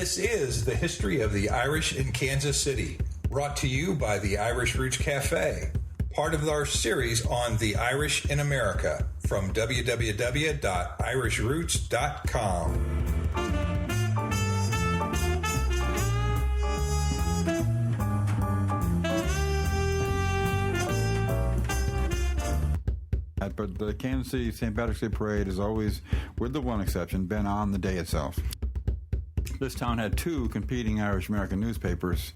This is the history of the Irish in Kansas City, brought to you by the Irish Roots Cafe, part of our series on the Irish in America from www.irishroots.com. But the Kansas City St. Patrick's Day Parade has always, with the one exception, been on the day itself. This town had two competing Irish-American newspapers,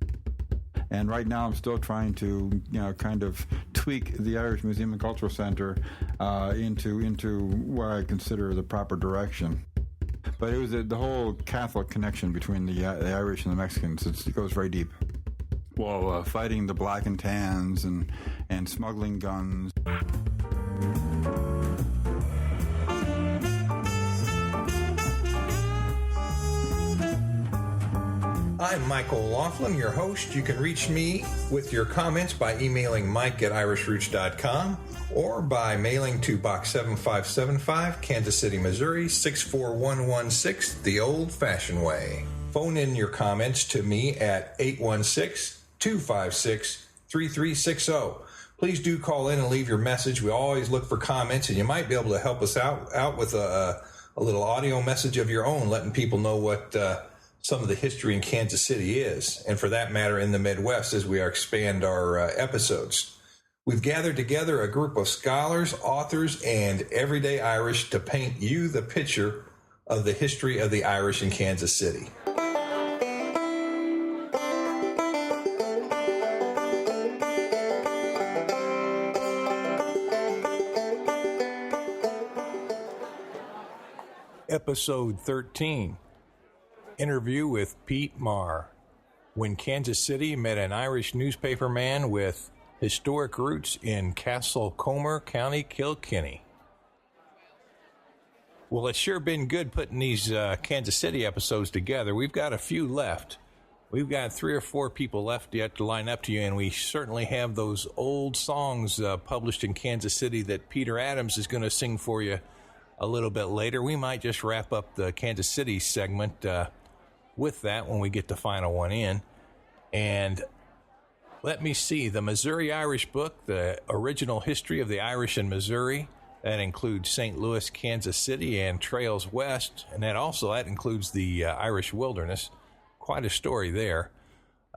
and right now I'm still trying to, kind of tweak the Irish Museum and Cultural Center into what I consider the proper direction. But it was the whole Catholic connection between the Irish and the Mexicans. It goes very deep. Well, fighting the black and tans and smuggling guns. I'm Michael Laughlin, your host. You can reach me with your comments by emailing mike@irishroots.com or by mailing to Box 7575, Kansas City, Missouri, 64116, the old-fashioned way. Phone in your comments to me at 816-256-3360. Please do call in and leave your message. We always look for comments, and you might be able to help us out with a little audio message of your own, letting people know what some of the history in Kansas City is, and for that matter in the Midwest as we expand our episodes. We've gathered together a group of scholars, authors, and everyday Irish to paint you the picture of the history of the Irish in Kansas City. Episode 13. Interview with Peter Maher, when Kansas City met an Irish newspaper man with historic roots in Castlecomer County, Kilkenny. Well, it's sure been good putting these Kansas City episodes together. We've got a few left. We've got 3 or 4 people left yet to line up to you, and we certainly have those old songs published in Kansas City that Peter Adams is going to sing for you a little bit later. We might just wrap up the Kansas City segment with that when we get the final one in. And let me see, the Missouri Irish book, the original history of the Irish in Missouri, that includes St. Louis, Kansas City, and Trails West, and that includes the Irish wilderness. Quite a story there.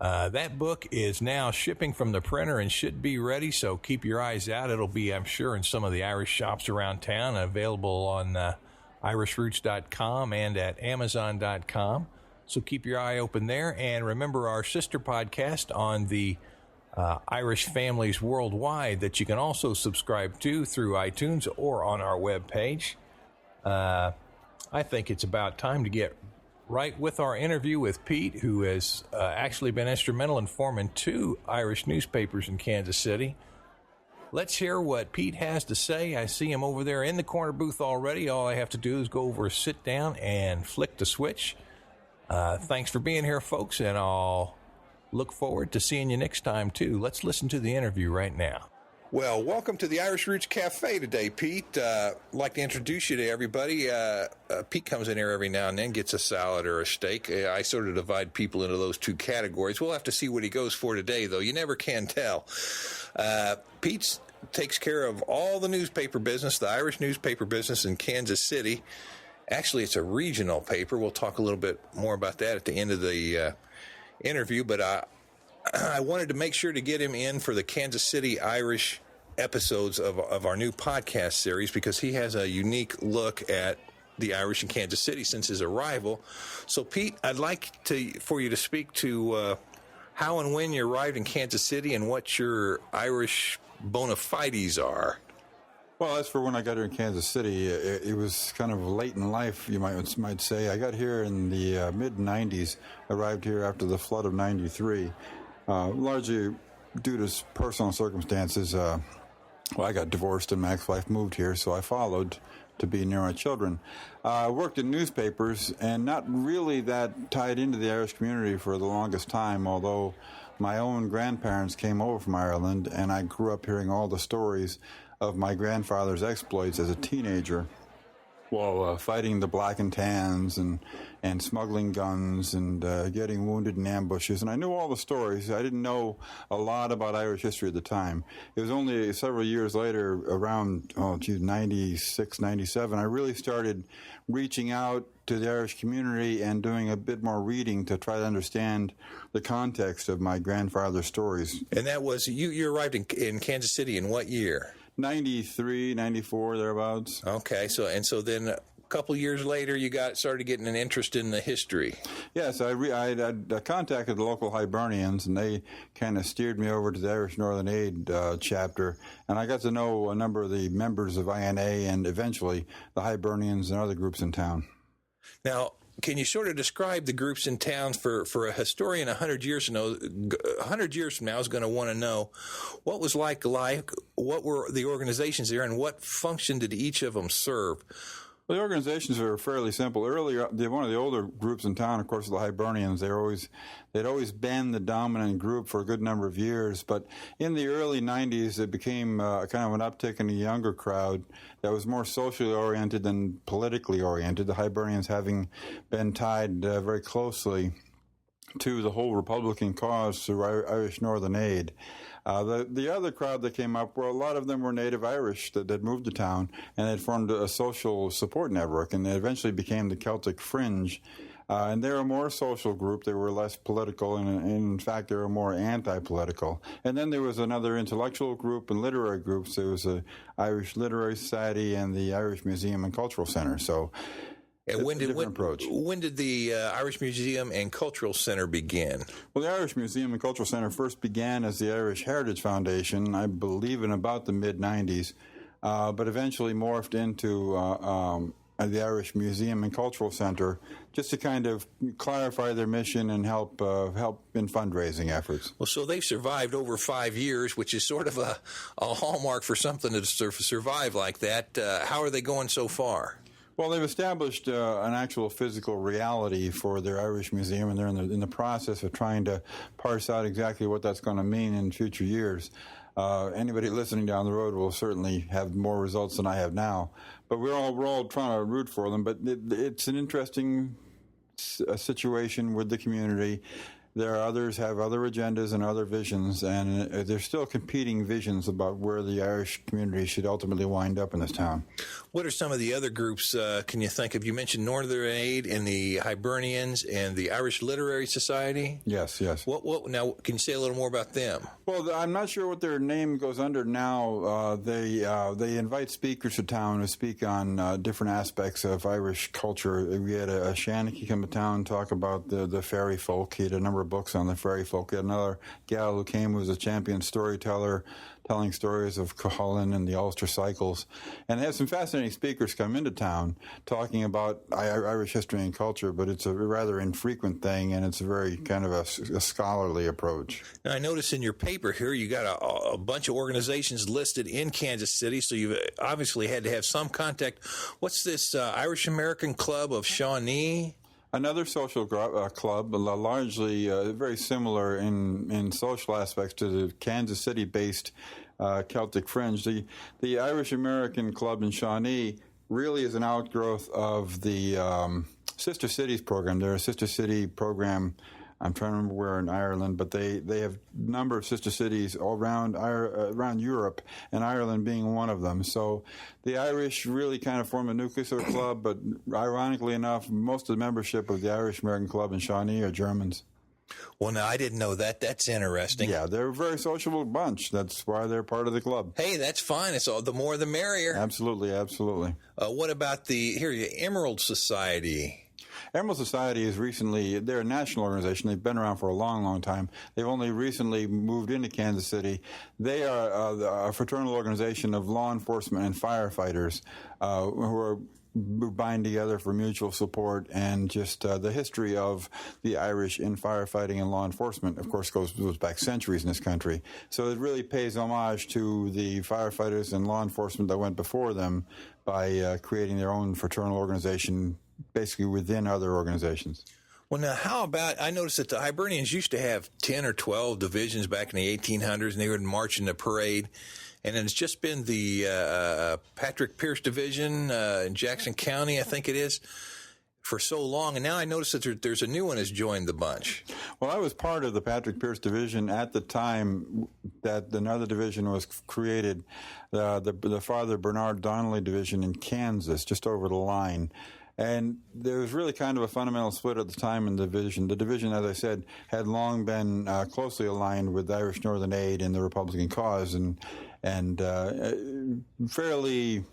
That book is now shipping from the printer and should be ready, so keep your eyes out. It'll be, I'm sure, in some of the Irish shops around town, available on irishroots.com and at amazon.com. So keep your eye open there. And remember our sister podcast on the Irish families worldwide that you can also subscribe to through iTunes or on our webpage. I think it's about time to get right with our interview with Pete, who has actually been instrumental in forming 2 Irish newspapers in Kansas City. Let's hear what Pete has to say. I see him over there in the corner booth already. All I have to do is go over, sit down, and flick the switch. Thanks for being here, folks, and I'll look forward to seeing you next time, too. Let's listen to the interview right now. Well, welcome to the Irish Roots Cafe today, Pete. I'd like to introduce you to everybody. Pete comes in here every now and then, gets a salad or a steak. I sort of divide people into those 2 categories. We'll have to see what he goes for today, though. You never can tell. Pete takes care of all the newspaper business, the Irish newspaper business in Kansas City. Actually, it's a regional paper. We'll talk a little bit more about that at the end of the interview, but I wanted to make sure to get him in for the Kansas City Irish episodes of our new podcast series because he has a unique look at the Irish in Kansas City since his arrival. So, Pete, I'd like for you to speak to how and when you arrived in Kansas City and what your Irish bona fides are. Well, as for when I got here in Kansas City, it was kind of late in life, you might say. I got here in the mid-'90s, arrived here after the flood of '93, largely due to personal circumstances. I got divorced and my ex-wife moved here, so I followed to be near my children. I worked in newspapers and not really that tied into the Irish community for the longest time, although my own grandparents came over from Ireland, and I grew up hearing all the stories of my grandfather's exploits as a teenager. Well, fighting the Black and Tans and smuggling guns and getting wounded in ambushes. And I knew all the stories. I didn't know a lot about Irish history at the time. It was only several years later, around 96, 97, I really started reaching out to the Irish community and doing a bit more reading to try to understand the context of my grandfather's stories. And that was, you arrived in Kansas City in what year? 93, 94, thereabouts. Okay, so then a couple years later, you started getting an interest in the history. Yes, I contacted the local Hibernians, and they kind of steered me over to the Irish Northern Aid chapter, and I got to know a number of the members of INA and eventually the Hibernians and other groups in town. Now, can you sort of describe the groups in towns for a historian 100 years from now is going to want to know what was like, what were the organizations there, and what function did each of them serve? Well, the organizations are fairly simple. Earlier, one of the older groups in town, of course, the Hibernians. They'd always been the dominant group for a good number of years. But in the early 90s, it became kind of an uptick in a younger crowd that was more socially oriented than politically oriented, the Hibernians having been tied very closely to the whole Republican cause through Irish Northern Aid. The other crowd that came up, well, a lot of them were native Irish that had moved to town and had formed a social support network, and they eventually became the Celtic Fringe. And they're a more social group. They were less political, and in fact, they were more anti-political. And then there was another intellectual group and literary groups. There was the Irish Literary Society and the Irish Museum and Cultural Center. So and when did the Irish Museum and Cultural Center begin? Well, the Irish Museum and Cultural Center first began as the Irish Heritage Foundation, I believe in about the mid-'90s, but eventually morphed into the Irish Museum and Cultural Center just to kind of clarify their mission and help in fundraising efforts. Well, so they've survived over 5 years, which is sort of a hallmark for something to survive like that. How are they going so far? Well, they've established an actual physical reality for their Irish Museum, and they're in the process of trying to parse out exactly what that's going to mean in future years. Anybody listening down the road will certainly have more results than I have now. But we're all trying to root for them. But it's an interesting situation with the community. There are others have other agendas and other visions, and there's still competing visions about where the Irish community should ultimately wind up in this town. What are some of the other groups can you think of? You mentioned Northern Aid and the Hibernians and the Irish Literary Society. Yes. What now? Can you say a little more about them? Well, I'm not sure what their name goes under now. They invite speakers to town to speak on different aspects of Irish culture. We had a Shawnee come to town and talk about the fairy folk. He had a number of books on the fairy folk. We had another gal who came who was a champion storyteller, telling stories of Cuchulainn and the Ulster cycles. And they have some fascinating speakers come into town talking about Irish history and culture, but it's a rather infrequent thing, and it's a very kind of a scholarly approach. Now, I noticed in your paper here you got a bunch of organizations listed in Kansas City, so you've obviously had to have some contact. What's this Irish American Club of Shawnee? Another social club, largely very similar in social aspects to the Kansas City-based Celtic Fringe. The Irish American Club in Shawnee really is an outgrowth of the Sister Cities program. They're a Sister City program. I'm trying to remember where in Ireland, but they have a number of sister cities all around Europe, and Ireland being one of them. So the Irish really kind of form a nucleus of a club, but ironically enough, most of the membership of the Irish American Club in Shawnee are Germans. Well, now, I didn't know that. That's interesting. Yeah, they're a very sociable bunch. That's why they're part of the club. Hey, that's fine. It's all the more the merrier. Absolutely. What about the Emerald Society? Emerald Society they're a national organization. They've been around for a long, long time. They've only recently moved into Kansas City. They are a fraternal organization of law enforcement and firefighters who bind together for mutual support, and just the history of the Irish in firefighting and law enforcement, of course, goes back centuries in this country. So it really pays homage to the firefighters and law enforcement that went before them by creating their own fraternal organization basically within other organizations. Well, now, how about, I noticed that the Hibernians used to have 10 or 12 divisions back in the 1800s, and they would march in the parade. and it's just been the Patrick Pierce Division in Jackson County, I think it is, for so long, and now I notice that there's a new one has joined the bunch. Well, I was part of the Patrick Pierce Division at the time that another division was created, the Father Bernard Donnelly Division in Kansas, just over the line. And there was really kind of a fundamental split at the time in the division. The division, as I said, had long been closely aligned with Irish Northern Aid and the Republican cause, and fairly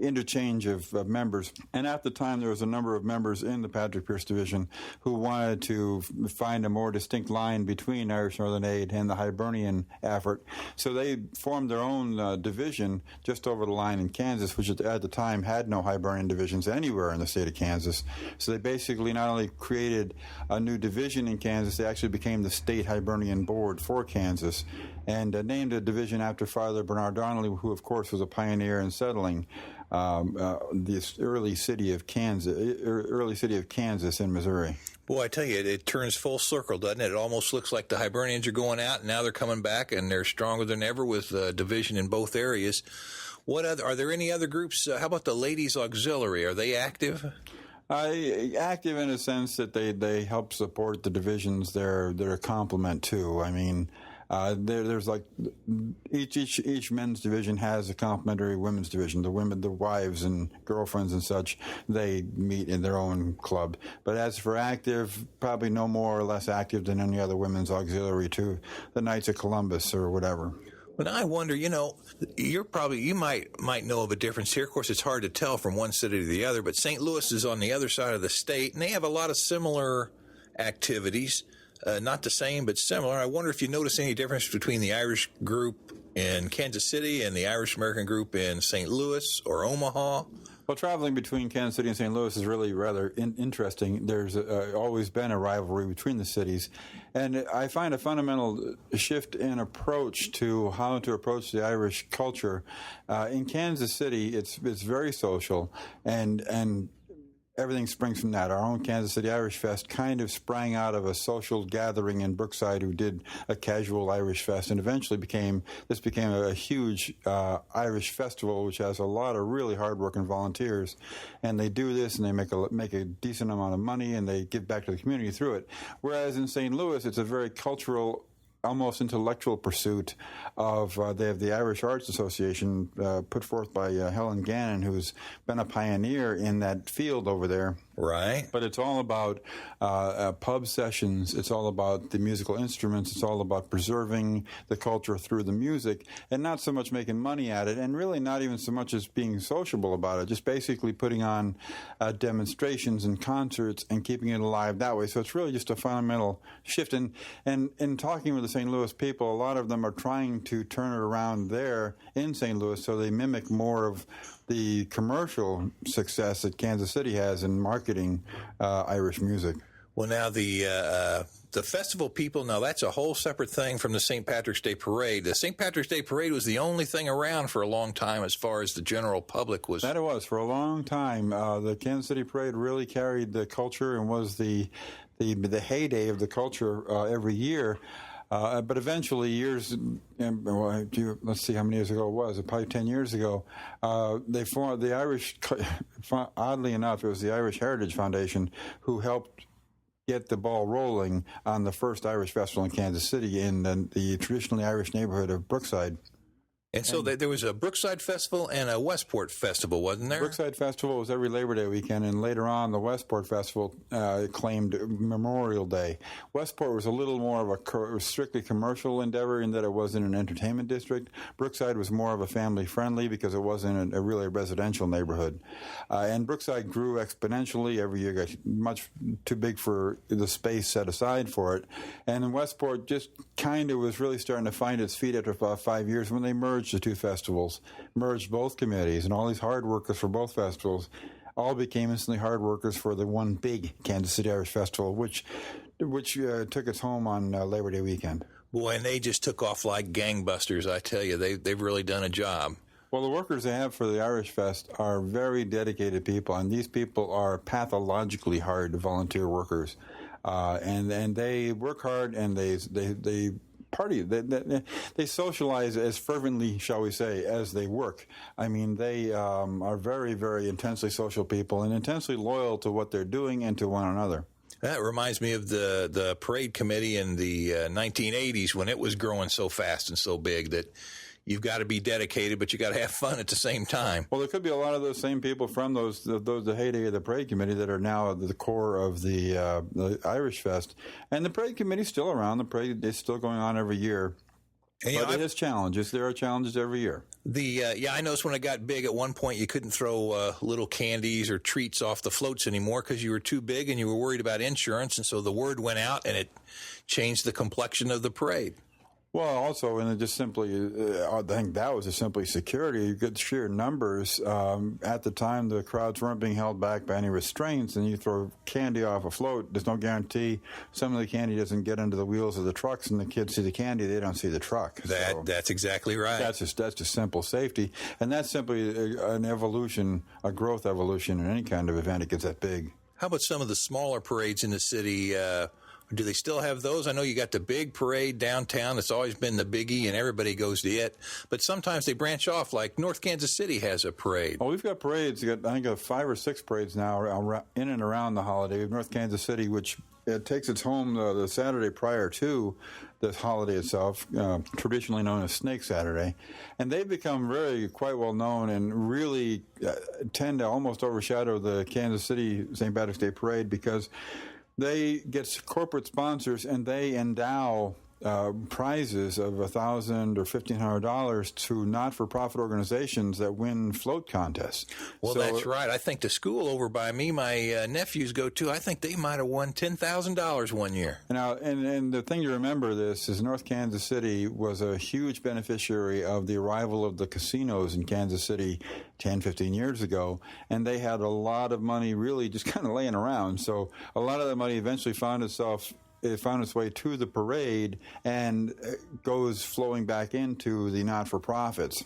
interchange of members. And at the time, there was a number of members in the Patrick Pierce Division who wanted to find a more distinct line between Irish Northern Aid and the Hibernian effort. So they formed their own division just over the line in Kansas, which at the time had no Hibernian divisions anywhere in the state of Kansas. So they basically not only created a new division in Kansas, they actually became the state Hibernian board for Kansas, and named a division after Father Bernard Donnelly, who, of course, was a pioneer in settling this early city of Kansas in Missouri. Boy, I tell you, it turns full circle, doesn't it? It almost looks like the Hibernians are going out, and now they're coming back, and they're stronger than ever with division in both areas. Are there any other groups? How about the Ladies Auxiliary? Are they active? Active in a sense that they help support the divisions they're a complement to. I mean, there's like each men's division has a complementary women's division. The wives and girlfriends and such, they meet in their own club. But as for active, probably no more or less active than any other women's auxiliary to the Knights of Columbus or whatever. But I wonder, you might know of a difference here. Of course, it's hard to tell from one city to the other, but St. Louis is on the other side of the state, and they have a lot of similar activities. Not the same, but similar. I wonder if you notice any difference between the Irish group in Kansas City and the Irish American group in St. Louis or Omaha. Well, traveling between Kansas City and St. Louis is really rather interesting. There's always been a rivalry between the cities. And I find a fundamental shift in approach to how to approach the Irish culture. In Kansas City, it's very social, and everything springs from that. Our own Kansas City Irish Fest kind of sprang out of a social gathering in Brookside who did a casual Irish Fest, and eventually became a huge Irish festival, which has a lot of really hard-working volunteers. And they do this, and they make a decent amount of money, and they give back to the community through it. Whereas in St. Louis, it's a very cultural, almost intellectual pursuit of, they have the Irish Arts Association put forth by Helen Gannon, who's been a pioneer in that field over there. Right. But it's all about pub sessions. It's all about the musical instruments. It's all about preserving the culture through the music, and not so much making money at it, and really not even so much as being sociable about it, just basically putting on demonstrations and concerts and keeping it alive that way. So it's really just a fundamental shift. And in talking with the St. Louis people, a lot of them are trying to turn it around there in St. Louis so they mimic more of the commercial success that Kansas City has in marketing Irish music. Well, now the festival people, now that's a whole separate thing from the St. Patrick's Day Parade. The St. Patrick's Day Parade was the only thing around for a long time as far as the general public was. That it was. For a long time, the Kansas City Parade really carried the culture and was the heyday of the culture every year. But eventually, let's see how many years ago it was, probably 10 years ago, they formed the Irish, oddly enough, it was the Irish Heritage Foundation who helped get the ball rolling on the first Irish festival in Kansas City in the traditionally Irish neighborhood of Brookside. And so there was a Brookside Festival and a Westport Festival, wasn't there? Brookside Festival was every Labor Day weekend, and later on the Westport Festival claimed Memorial Day. Westport was a little more of a strictly commercial endeavor in that it wasn't an entertainment district. Brookside was more of a family-friendly because it wasn't a really residential neighborhood. And Brookside grew exponentially. Every year got much too big for the space set aside for it. And Westport just kind of was really starting to find its feet after about 5 years when they merged the two festivals, merged both committees, and all these hard workers for both festivals all became instantly hard workers for the one big Kansas City Irish Festival, which took its home on Labor Day weekend. Boy, and they just took off like gangbusters, I tell you. They've really done a job. Well, the workers they have for the Irish Fest are very dedicated people, and these people are pathologically hard volunteer workers. And they work hard, and they party. They socialize as fervently, shall we say, as they work. I mean, they are very, very intensely social people and intensely loyal to what they're doing and to one another. That reminds me of the parade committee in the 1980s when it was growing so fast and so big that you've got to be dedicated, but you got to have fun at the same time. Well, there could be a lot of those same people from the heyday of the parade committee that are now at the core of the Irish Fest, and the parade committee's still around. The parade is still going on every year. And, but it has challenges. There are challenges every year. I noticed when it got big at one point you couldn't throw little candies or treats off the floats anymore because you were too big and you were worried about insurance, and so the word went out and it changed the complexion of the parade. Well, also, and it just simply, I think that was just simply security. You get sheer numbers. At the time, the crowds weren't being held back by any restraints, and you throw candy off a float, there's no guarantee some of the candy doesn't get into the wheels of the trucks, and the kids see the candy, they don't see the truck. That's exactly right. That's just simple safety, and that's simply an evolution, a growth evolution in any kind of event. It gets that big. How about some of the smaller parades in the city? Do they still have those? I know you got the big parade downtown. It's always been the biggie, and everybody goes to it. But sometimes they branch off, like North Kansas City has a parade. Oh, we've got parades. I think 5 or 6 parades now in and around the holiday. We have North Kansas City, which it takes its home the Saturday prior to the holiday itself, traditionally known as Snake Saturday. And they've become quite well known and really tend to almost overshadow the Kansas City St. Patrick's Day Parade because they get corporate sponsors and they endow prizes of $1,000 or $1,500 to not-for-profit organizations that win float contests. Well, that's right. I think the school over by me, my nephews go to, I think they might have won $10,000 one year. Now, and the thing to remember this is North Kansas City was a huge beneficiary of the arrival of the casinos in Kansas City 10, 15 years ago, and they had a lot of money really just kind of laying around. So a lot of that money eventually found its way to the parade and goes flowing back into the not-for-profits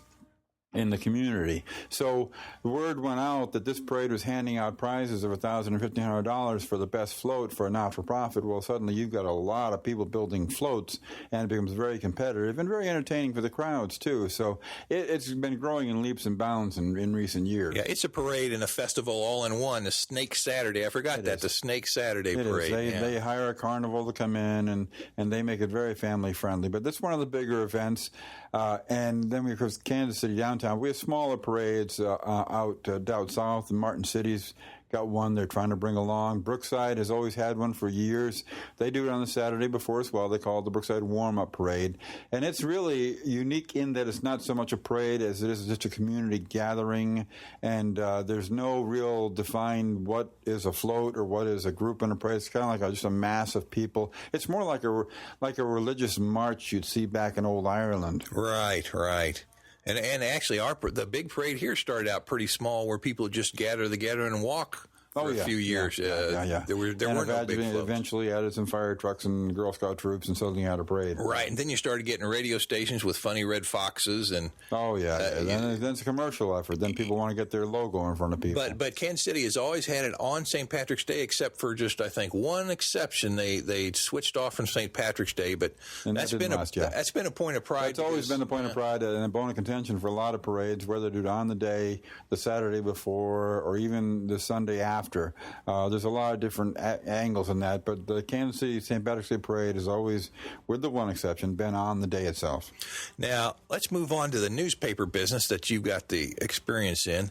in the community. So the word went out that this parade was handing out prizes of $1,000 or $1,500 for the best float for a not-for-profit. Well, suddenly you've got a lot of people building floats, and it becomes very competitive and very entertaining for the crowds, too. So it's been growing in leaps and bounds in recent years. Yeah, it's a parade and a festival all in one, the Snake Saturday. I forgot that, the Snake Saturday parade. They hire a carnival to come in, and they make it very family-friendly. But that's one of the bigger events. And then we, of course, Kansas City downtown. We have smaller parades out south. And Martin City's got one they're trying to bring along. Brookside has always had one for years. They do it on the Saturday before as well. They call it the Brookside Warm-Up Parade. And it's really unique in that it's not so much a parade as it is just a community gathering. And there's no real defined what is a float or what is a group in a parade. It's kind of like just a mass of people. It's more like a religious march you'd see back in old Ireland. Right. And actually, the big parade here started out pretty small, where people just gather together and walk for a few years. Yeah. There weren't no big floats. Eventually added some fire trucks and Girl Scout troops and suddenly had a parade. Right, and then you started getting radio stations with funny red foxes. And then it's a commercial effort. Then people want to get their logo in front of people. But Kansas City has always had it on St. Patrick's Day, except for just, I think, one exception. They switched off from St. Patrick's Day, but that's been a point of pride. It's always been a point of pride and a bone of contention for a lot of parades, whether they're on the day, the Saturday before, or even the Sunday after. There's a lot of different angles in that, but the Kansas City St. Patrick's Day Parade has always, with the one exception, been on the day itself. Now, let's move on to the newspaper business that you've got the experience in.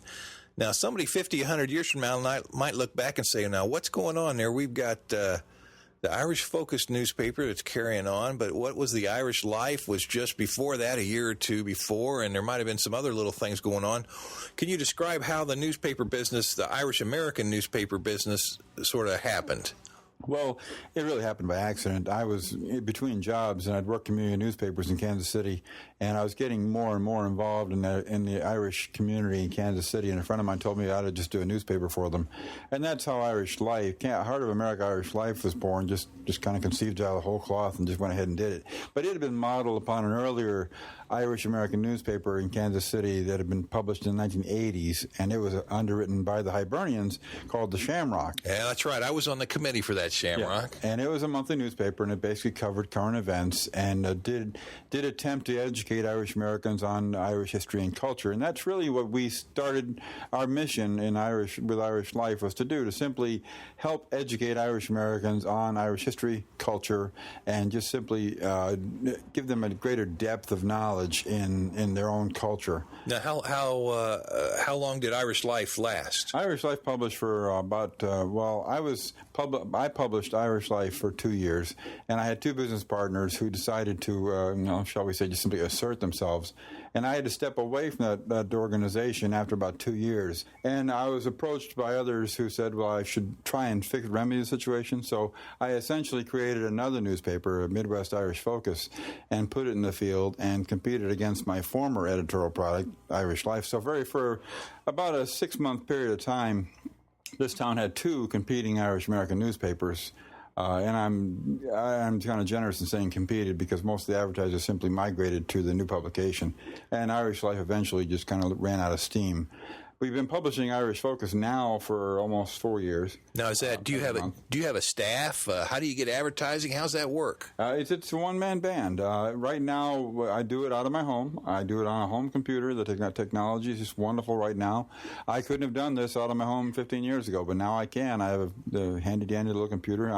Now, somebody 50, 100 years from now might look back and say, now, what's going on there? We've got the Irish-focused newspaper that's carrying on, but what was the Irish Life was just before that, a year or two before, and there might have been some other little things going on. Can you describe how the newspaper business, the Irish-American newspaper business, sort of happened? Well, it really happened by accident. I was between jobs, and I'd worked community newspapers in Kansas City, and I was getting more and more involved in the Irish community in Kansas City, and a friend of mine told me I ought to just do a newspaper for them. And that's how Irish Life, Heart of America Irish Life was born, just kind of conceived out of the whole cloth and just went ahead and did it. But it had been modeled upon an earlier Irish-American newspaper in Kansas City that had been published in the 1980s, and it was underwritten by the Hibernians called the Shamrock. Yeah, that's right. I was on the committee for that Shamrock. Yeah. And it was a monthly newspaper, and it basically covered current events and did attempt to educate Irish Americans on Irish history and culture. And that's really what we started our mission with Irish Life was to do, to simply help educate Irish Americans on Irish history, culture, and just simply give them a greater depth of knowledge in their own culture. Now, how long did Irish Life last? Irish Life published for I published Irish Life for 2 years, and I had two business partners who decided to, shall we say, just simply assert themselves. And I had to step away from that organization after about 2 years. And I was approached by others who said, well, I should try and remedy the situation. So I essentially created another newspaper, a Midwest Irish Focus, and put it in the field and competed against my former editorial product, Irish Life. So for about a 6-month period of time, this town had two competing Irish American newspapers. And I'm kind of generous in saying competed because most of the advertisers simply migrated to the new publication. And Irish Life eventually just kind of ran out of steam. We've been publishing Irish Focus now for almost 4 years. Now, is that do you have a staff? How do you get advertising? How's that work? It's a one-man band. Right now, I do it out of my home. I do it on a home computer. The technology is just wonderful right now. I couldn't have done this out of my home 15 years ago, but now I can. I have the handy-dandy little computer.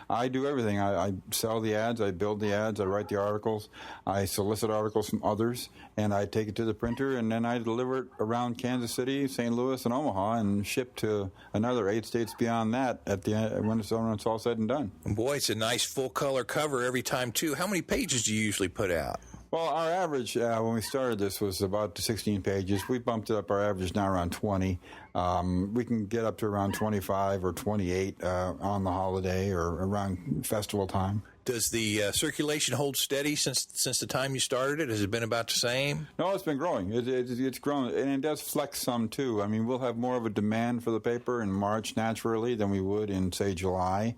I do everything. I sell the ads. I build the ads. I write the articles. I solicit articles from others, and I take it to the printer, and then I deliver it around Kansas City, St. Louis, and Omaha, and ship to another 8 states beyond that at the end, when it's all said and done. Boy, it's a nice full-color cover every time, too. How many pages do you usually put out? Well, our average, when we started this, was about 16 pages. We bumped it up. Our average now around 20. We can get up to around 25 or 28 on the holiday or around festival time. Does the circulation hold steady since the time you started it? Has it been about the same? No, it's been growing. It's grown, and it does flex some, too. I mean, we'll have more of a demand for the paper in March, naturally, than we would in, say, July.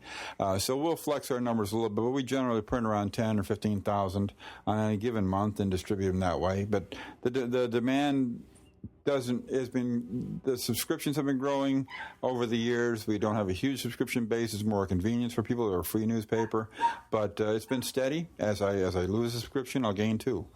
So we'll flex our numbers a little bit, but we generally print around 10 or 15,000 on any given month and distribute them that way. But the demand the subscriptions have been growing over the years. We don't have a huge subscription base. It's more a convenience for people or a free newspaper. But it's been steady. As I lose a subscription, I'll gain two.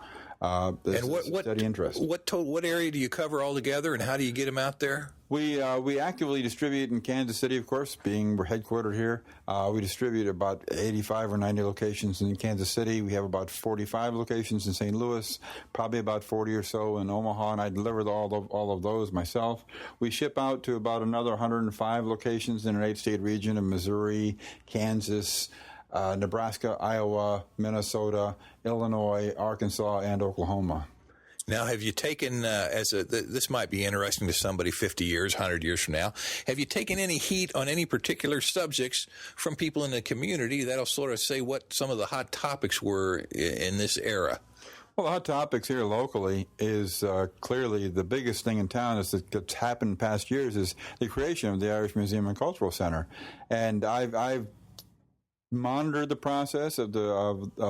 And steady interest. What area do you cover altogether, and how do you get them out there? We actively distribute in Kansas City, of course, being we're headquartered here. We distribute about 85 or 90 locations in Kansas City. We have about 45 locations in St. Louis, probably about 40 or so in Omaha, and I deliver all of those myself. We ship out to about another 105 locations in an 8-state region of Missouri, Kansas, Nebraska, Iowa, Minnesota, Illinois, Arkansas, and Oklahoma. Now, have you taken, this might be interesting to somebody 50 years, 100 years from now, have you taken any heat on any particular subjects from people in the community that'll sort of say what some of the hot topics were in this era? Well, the hot topics here locally is clearly the biggest thing in town that's happened in past years is the creation of the Irish Museum and Cultural Center. And I've monitored the process of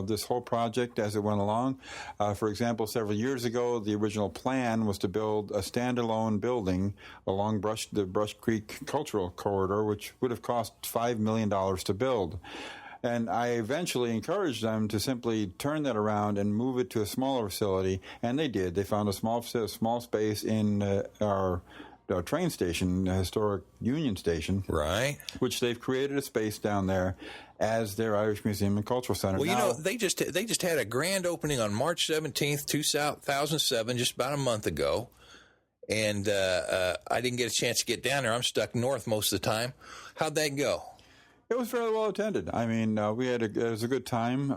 this whole project as it went along. For example, several years ago, the original plan was to build a standalone building along the Brush Creek Cultural Corridor, which would have cost $5 million to build. And I eventually encouraged them to simply turn that around and move it to a smaller facility, and they did. They found a small space in our train station, the historic Union Station, right? Which they've created a space down there as their Irish Museum and Cultural Center. Well, now, they just had a grand opening on March 17th, 2007, just about a month ago, and I didn't get a chance to get down there. I'm stuck north most of the time. How'd that go? It was fairly well attended. I mean, it was a good time.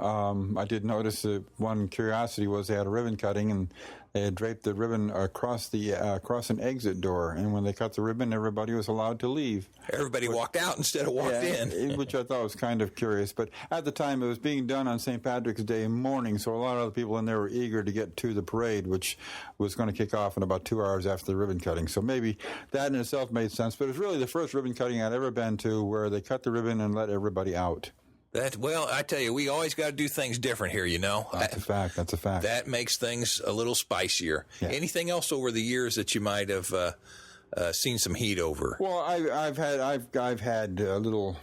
I did notice that one curiosity was they had a ribbon cutting, and they had draped the ribbon across an exit door. And when they cut the ribbon, everybody was allowed to leave. Everybody walked out instead of walked in. Which I thought was kind of curious. But at the time, it was being done on St. Patrick's Day morning, so a lot of other people in there were eager to get to the parade, which was going to kick off in about 2 hours after the ribbon cutting. So maybe that in itself made sense. But it was really the first ribbon cutting I'd ever been to where they cut the ribbon and let everybody out. Well, I tell you, we always got to do things different here, you know. That's a fact. That makes things a little spicier. Yeah. Anything else over the years that you might have seen some heat over. Well, I've had little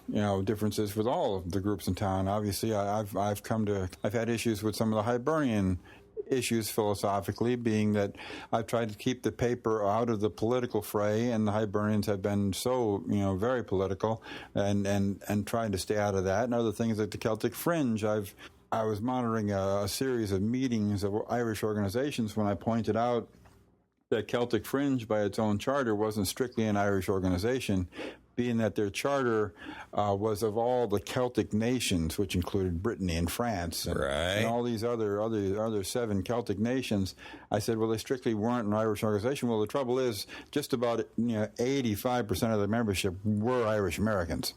differences with all of the groups in town. Obviously, I've had issues with some of the Hibernian issues philosophically, being that I've tried to keep the paper out of the political fray, and the Hibernians have been so very political, and trying to stay out of that. And other things like the Celtic Fringe, I was monitoring a series of meetings of Irish organizations when I pointed out that Celtic Fringe, by its own charter, wasn't strictly an Irish organization, being that their charter was of all the Celtic nations, which included Brittany and France and all these other 7 Celtic nations. I said, well, they strictly weren't an Irish organization. Well, the trouble is, just about 85% of the membership were Irish Americans.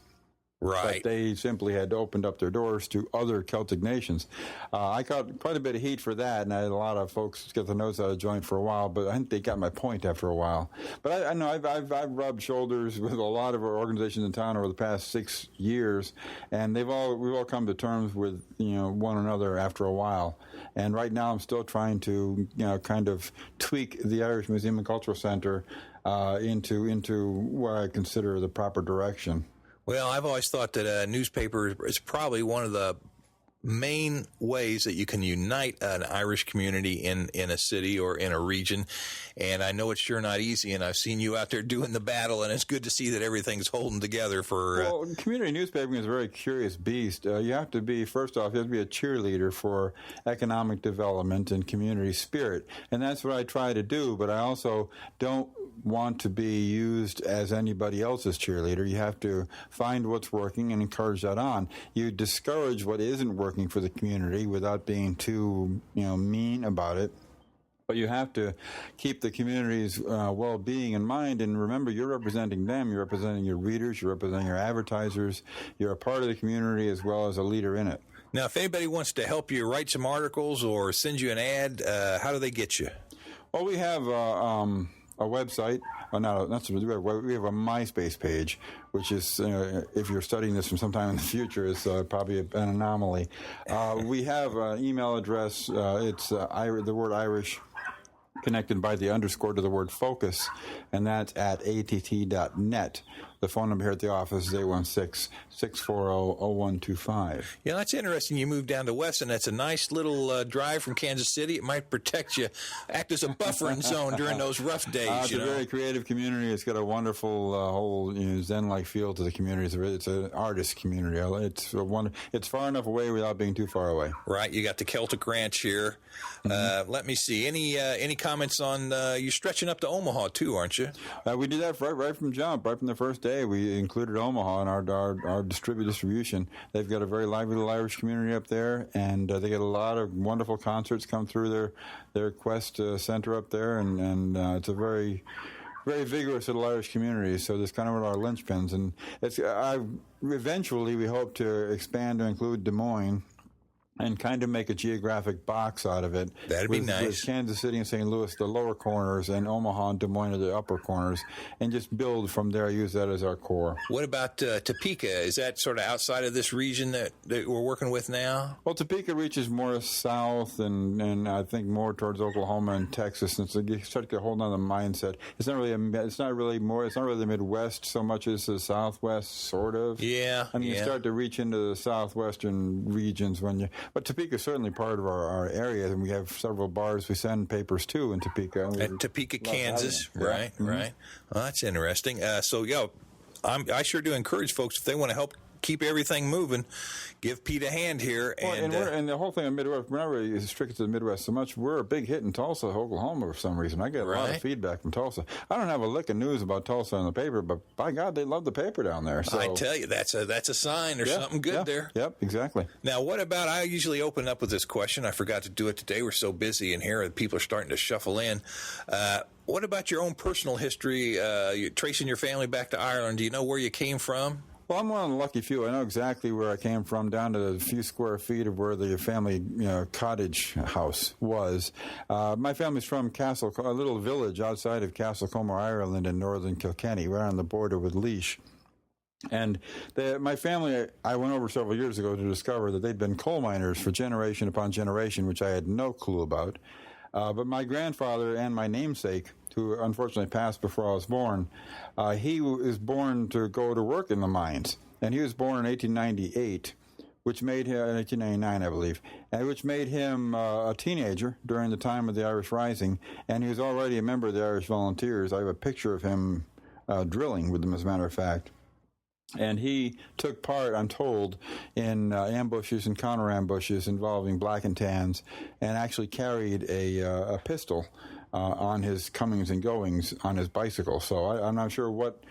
Right. But they simply had opened up their doors to other Celtic nations. I got quite a bit of heat for that, and I had a lot of folks get the nose out of joint for a while, but I think they got my point after a while. But I know I've rubbed shoulders with a lot of our organizations in town over the past 6 years, and we've all come to terms with one another after a while. And right now I'm still trying to kind of tweak the Irish Museum and Cultural Center into what I consider the proper direction. Well, I've always thought that a newspaper is probably one of the main ways that you can unite an Irish community in a city or in a region. And I know it's sure not easy, and I've seen you out there doing the battle, and it's good to see that everything's holding together for... Well, community newspapering is a very curious beast. You have to be, first off, you have to be a cheerleader for economic development and community spirit. And that's what I try to do, but I also don't want to be used as anybody else's cheerleader. You have to find what's working and encourage that on. You discourage what isn't working for the community without being too mean about it. But you have to keep the community's well-being in mind, and remember, you're representing them. You're representing your readers. You're representing your advertisers. You're a part of the community as well as a leader in it. Now, if anybody wants to help you write some articles or send you an ad, how do they get you? Well, we have a website. We have a MySpace page, which is, if you're studying this from sometime in the future, is probably an anomaly. We have an email address. It's the word Irish connected by the underscore to the word focus, and that's at att.net. The phone number here at the office is 816-640-0125. Yeah, that's interesting. You moved down to Weston. That's a nice little drive from Kansas City. It might protect you, act as a buffering zone during those rough days. It's a very creative community. It's got a wonderful whole Zen-like feel to the community. It's an artist community. It's far enough away without being too far away. Right. You got the Celtic Ranch here. Mm-hmm. Let me see. Any comments on you're stretching up to Omaha too, aren't you? We did that right from jump, right from the first day. We included Omaha in our distribution. They've got a very lively little Irish community up there, and they get a lot of wonderful concerts come through their Quest Center up there, and it's a very, very vigorous little Irish community. So that's kind of what our linchpins, and eventually we hope to expand to include Des Moines and kind of make a geographic box out of it. That'd be nice. With Kansas City and St. Louis, the lower corners, and Omaha and Des Moines are the upper corners, and just build from there, use that as our core. What about Topeka? Is that sort of outside of this region that we're working with now? Well, Topeka reaches more south and I think more towards Oklahoma and Texas, and so you start to get a hold on the mindset. It's not really the Midwest so much as the Southwest, sort of. Yeah. I mean, you start to reach into the southwestern regions but Topeka is certainly part of our area, and we have several bars we send papers to in Topeka. At Topeka, Kansas, right, yeah. Right. Well, that's interesting. I sure do encourage folks, if they want to help keep everything moving, give Pete a hand here. And the whole thing in Midwest, we're not really restricted to the Midwest so much. We're a big hit in Tulsa, Oklahoma, for some reason. I get a lot of feedback from Tulsa. I don't have a lick of news about Tulsa in the paper, but by God, they love the paper down there. So. I tell you, that's a sign. There's something good there. Yep, exactly. Now, what about, I usually open up with this question. I forgot to do it today. We're so busy in here, and people are starting to shuffle in. What about your own personal history, tracing your family back to Ireland? Do you know where you came from? Well, I'm one of the lucky few. I know exactly where I came from, down to a few square feet of where the family cottage house was. My family's from a little village outside of Castlecomer, Ireland, in northern Kilkenny, right on the border with Laois. And my family, I went over several years ago to discover that they'd been coal miners for generation upon generation, which I had no clue about. But my grandfather and my namesake, who unfortunately passed before I was born, he was born to go to work in the mines. And he was born in 1898, which made him, 1899, I believe, and which made him a teenager during the time of the Irish Rising. And he was already a member of the Irish Volunteers. I have a picture of him drilling with them, as a matter of fact. And he took part, I'm told, in ambushes and counter-ambushes involving black and tans, and actually carried a pistol on his comings and goings on his bicycle. So I'm not sure what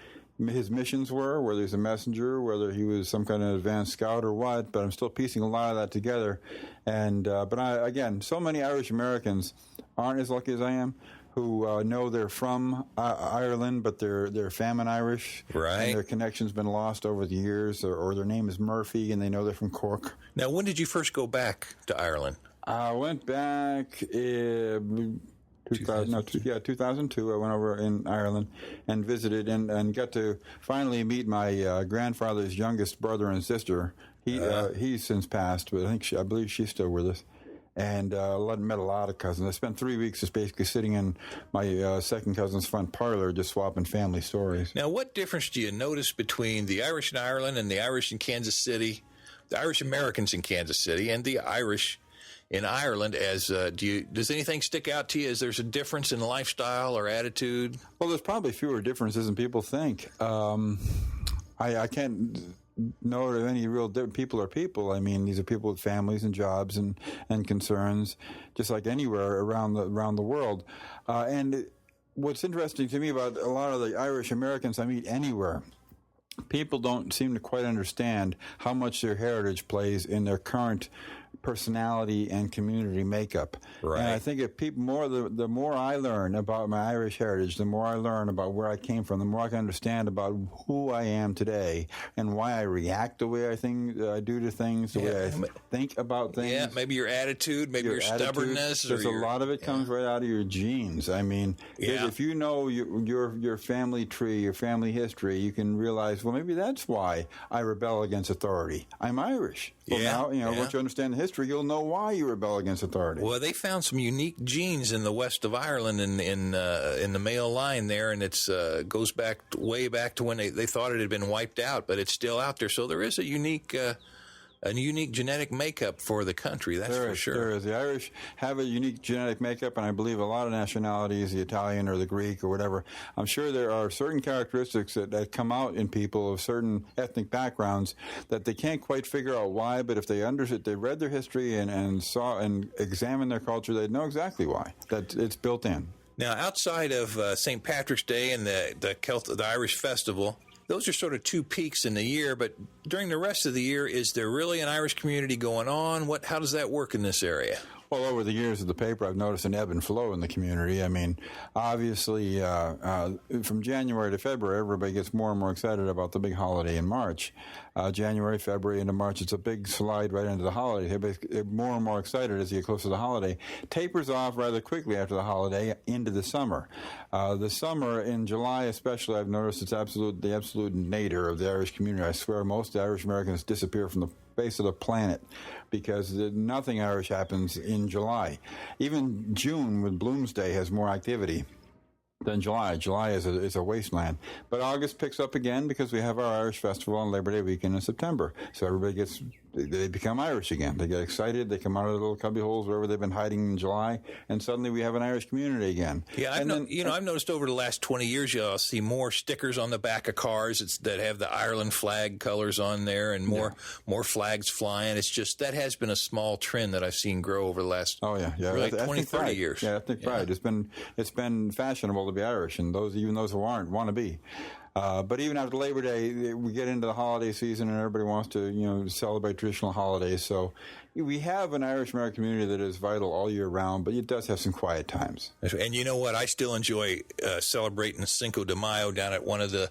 his missions were, whether he's a messenger, whether he was some kind of advanced scout or what, but I'm still piecing a lot of that together. And again, so many Irish Americans aren't as lucky as I am, who know they're from Ireland, but they're famine Irish. Right. And their connection's been lost over the years, or their name is Murphy, and they know they're from Cork. Now, when did you first go back to Ireland? I went back 2002. I went over in Ireland and visited and got to finally meet my grandfather's youngest brother and sister. He's since passed, but I believe she's still with us. And met a lot of cousins. I spent 3 weeks just basically sitting in my second cousin's front parlor, just swapping family stories. Now, what difference do you notice between the Irish in Ireland and the Irish in Kansas City, the Irish Americans in Kansas City, and the Irish in Ireland? Does anything stick out to you as there's a difference in lifestyle or attitude? Well, there's probably fewer differences than people think. I can't know that any real people are people. I mean, these are people with families and jobs and concerns, just like anywhere around the world. And what's interesting to me about a lot of the Irish Americans I meet anywhere, people don't seem to quite understand how much their heritage plays in their current personality and community makeup. Right. And I think if people the more I learn about my Irish heritage, the more I learn about where I came from, the more I can understand about who I am today and why I react the way I do to things, the way I think about things. Yeah, maybe your attitude, maybe your stubbornness. There's a lot of it comes right out of your genes. I mean, if you know your family tree, your family history, you can realize, well, maybe that's why I rebel against authority. I'm Irish. Well, now, once you understand the history, you'll know why you rebel against authority. Well, they found some unique genes in the west of Ireland in the male line there, and it's goes back way back to when they thought it had been wiped out, but it's still out there. So there is a unique genetic makeup for the country, that's for sure. There is. The Irish have a unique genetic makeup, and I believe a lot of nationalities, the Italian or the Greek or whatever, I'm sure there are certain characteristics that come out in people of certain ethnic backgrounds that they can't quite figure out why, but if they understood, they read their history and saw and examined their culture, they'd know exactly why. That it's built in. Now, outside of St. Patrick's Day and the Irish Festival, those are sort of two peaks in the year, but during the rest of the year, is there really an Irish community going on? How does that work in this area? Well, over the years of the paper, I've noticed an ebb and flow in the community. I mean, obviously, from January to February, everybody gets more and more excited about the big holiday in March. January, February, into March, it's a big slide right into the holiday. Everybody's more and more excited as you get closer to the holiday. Tapers off rather quickly after the holiday into the summer. The summer, in July especially, I've noticed it's the absolute nadir of the Irish community. I swear most Irish Americans disappear from the face of the planet because nothing Irish happens in July. Even June, with Bloomsday, has more activity than July. July is a wasteland. But August picks up again because we have our Irish Festival on Labor Day weekend in September. So everybody they become Irish again. They get excited. They come out of their little cubby holes wherever they've been hiding in July, and suddenly we have an Irish community again. Yeah, I've noticed over the last 20 years, you'll see more stickers on the back of cars that have the Ireland flag colors on there, and more flags flying. It's just that has been a small trend that I've seen grow over the last 20, 30 years. Yeah, ethnic pride. It's been fashionable to be Irish, and even those who aren't want to be. But even after Labor Day, we get into the holiday season, and everybody wants to, celebrate traditional holidays. So we have an Irish American community that is vital all year round, but it does have some quiet times. And you know what? I still enjoy celebrating Cinco de Mayo down at one of the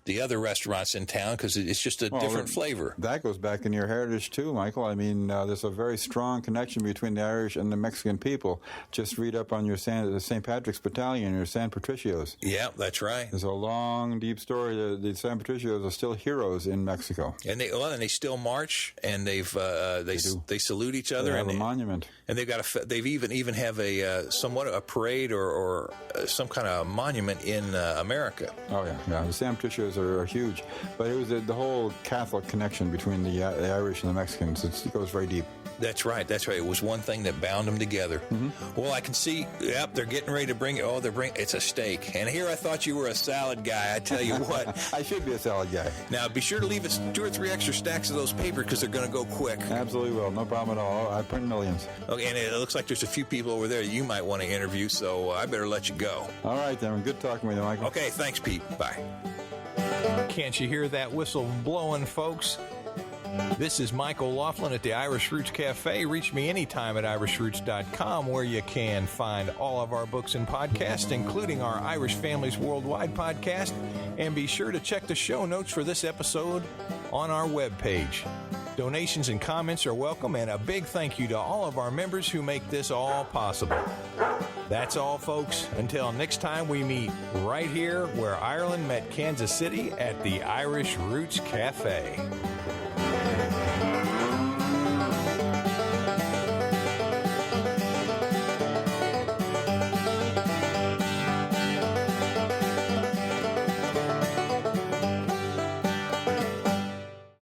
the other restaurants in town because it's just a different flavor. That goes back in your heritage too, Michael. I mean, there's a very strong connection between the Irish and the Mexican people. Just read up on your St. Patrick's Battalion, your San Patricios. Yeah, that's right. There's a long, deep story. The San Patricios are still heroes in Mexico, and they still march, and they salute each other. They have and a monument, and they've even have a somewhat a parade or some kind of monument in America. Oh yeah. The San Patricios are huge, but it was the whole Catholic connection between the Irish and the Mexicans. It goes very deep. That's right. It was one thing that bound them together. Mm-hmm. Well, I can see, they're getting ready to bring it. Oh, it's a steak. And here I thought you were a salad guy. I tell you what. I should be a salad guy. Now, be sure to leave us 2 or 3 extra stacks of those papers because they're going to go quick. Absolutely will. No problem at all. I print millions. Okay, and it looks like there's a few people over there you might want to interview, so I better let you go. All right, then. Good talking with you, Michael. Okay, thanks, Pete. Bye. Can't you hear that whistle blowing, folks? This is Michael Laughlin at the Irish Roots Cafe. Reach me anytime at irishroots.com, where you can find all of our books and podcasts, including our Irish Families Worldwide podcast. And be sure to check the show notes for this episode on our webpage. Donations and comments are welcome, and a big thank you to all of our members who make this all possible. That's all, folks. Until next time we meet right here where Ireland met Kansas City at the Irish Roots Cafe.